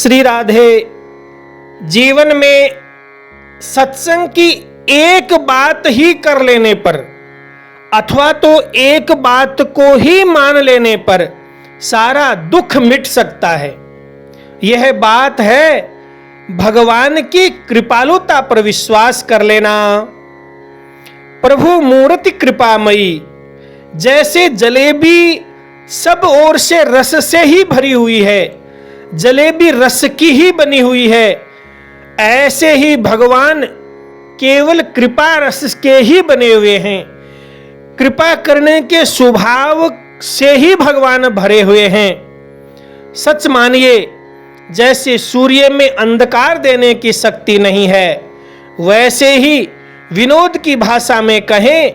श्री राधे। जीवन में सत्संग की एक बात ही कर लेने पर अथवा तो एक बात को ही मान लेने पर सारा दुख मिट सकता है। यह बात है भगवान की कृपालुता पर विश्वास कर लेना। प्रभु मूर्ति कृपामयी, जैसे जलेबी सब ओर से रस से ही भरी हुई है, जलेबी रस की ही बनी हुई है, ऐसे ही भगवान केवल कृपा रस के ही बने हुए हैं। कृपा करने के स्वभाव से ही भगवान भरे हुए हैं। सच मानिए, जैसे सूर्य में अंधकार देने की शक्ति नहीं है, वैसे ही विनोद की भाषा में कहें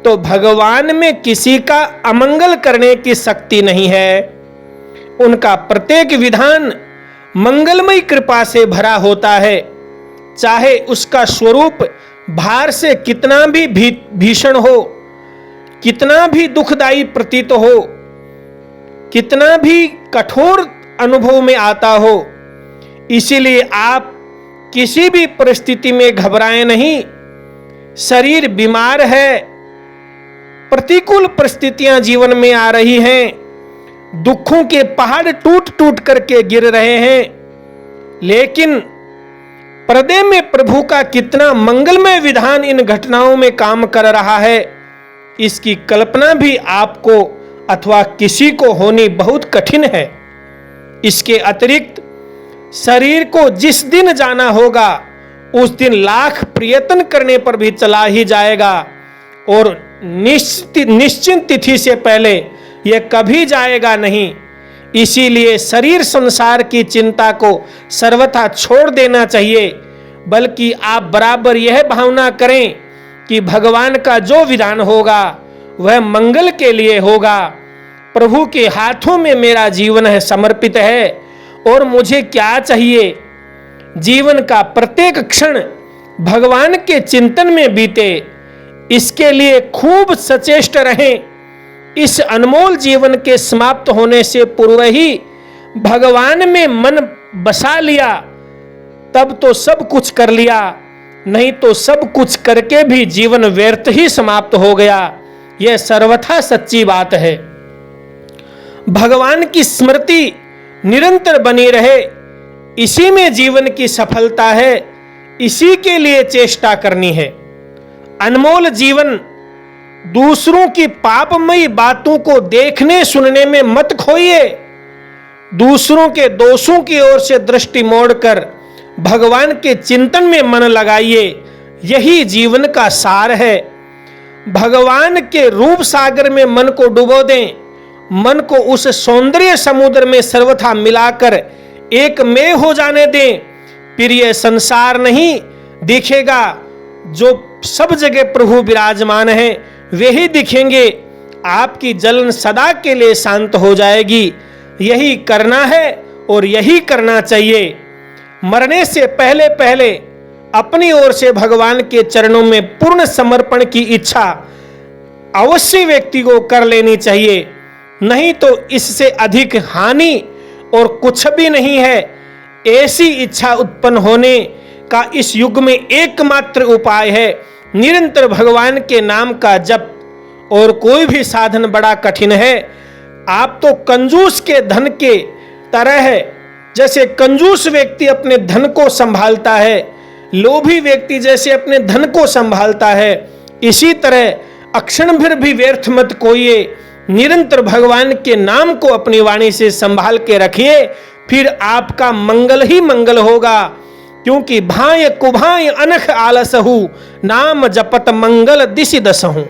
तो भगवान में किसी का अमंगल करने की शक्ति नहीं है। उनका प्रत्येक विधान मंगलमय कृपा से भरा होता है, चाहे उसका स्वरूप बाहर से कितना भी भीषण हो, कितना भी दुखदाई प्रतीत हो, कितना भी कठोर अनुभव में आता हो। इसीलिए आप किसी भी परिस्थिति में घबराएं नहीं। शरीर बीमार है, प्रतिकूल परिस्थितियां जीवन में आ रही हैं, दुखों के पहाड़ टूट टूट करके गिर रहे हैं, लेकिन पर्दे में प्रभु का कितना मंगलमय विधान इन घटनाओं में काम कर रहा है, इसकी कल्पना भी आपको अथवा किसी को होनी बहुत कठिन है। इसके अतिरिक्त शरीर को जिस दिन जाना होगा उस दिन लाख प्रयत्न करने पर भी चला ही जाएगा और निश्चित तिथि से पहले यह कभी जाएगा नहीं। इसीलिए शरीर संसार की चिंता को सर्वथा छोड़ देना चाहिए, बल्कि आप बराबर यह भावना करें कि भगवान का जो विधान होगा वह मंगल के लिए होगा। प्रभु के हाथों में मेरा जीवन है, समर्पित है, और मुझे क्या चाहिए? जीवन का प्रत्येक क्षण भगवान के चिंतन में बीते, इसके लिए खूब सचेष्ट रहें। इस अनमोल जीवन के समाप्त होने से पूर्व ही भगवान में मन बसा लिया, तब तो सब कुछ कर लिया, नहीं तो सब कुछ करके भी जीवन व्यर्थ ही समाप्त हो गया। यह सर्वथा सच्ची बात है। भगवान की स्मृति निरंतर बनी रहे, इसी में जीवन की सफलता है, इसी के लिए चेष्टा करनी है। अनमोल जीवन दूसरों की पापमयी बातों को देखने सुनने में मत खोइए। दूसरों के दोषों की ओर से दृष्टि मोड़कर भगवान के चिंतन में मन लगाइए। यही जीवन का सार है। भगवान के रूप सागर में मन को डुबो दें, मन को उस सौंदर्य समुद्र में सर्वथा मिलाकर एक में हो जाने दें। फिर यह संसार नहीं दिखेगा, जो सब जगह प्रभु विराजमान है वे ही दिखेंगे। आपकी जलन सदा के लिए शांत हो जाएगी। यही करना है और यही करना चाहिए। मरने से पहले पहले अपनी ओर से भगवान के चरणों में पूर्ण समर्पण की इच्छा अवश्य व्यक्ति को कर लेनी चाहिए, नहीं तो इससे अधिक हानि और कुछ भी नहीं है। ऐसी इच्छा उत्पन्न होने का इस युग में एकमात्र उपाय है निरंतर भगवान के नाम का जप, और कोई भी साधन बड़ा कठिन है। आप तो कंजूस के धन के तरह है। जैसे कंजूस व्यक्ति अपने धन को संभालता है, लोभी व्यक्ति जैसे अपने धन को संभालता है, इसी तरह अक्षण भर भी व्यर्थ मत कोइए। निरंतर भगवान के नाम को अपनी वाणी से संभाल के रखिए, फिर आपका मंगल ही मंगल होगा। क्योंकि भाय कुभाय अनख आलसहु, नाम जपत मंगल दिशि दसहु।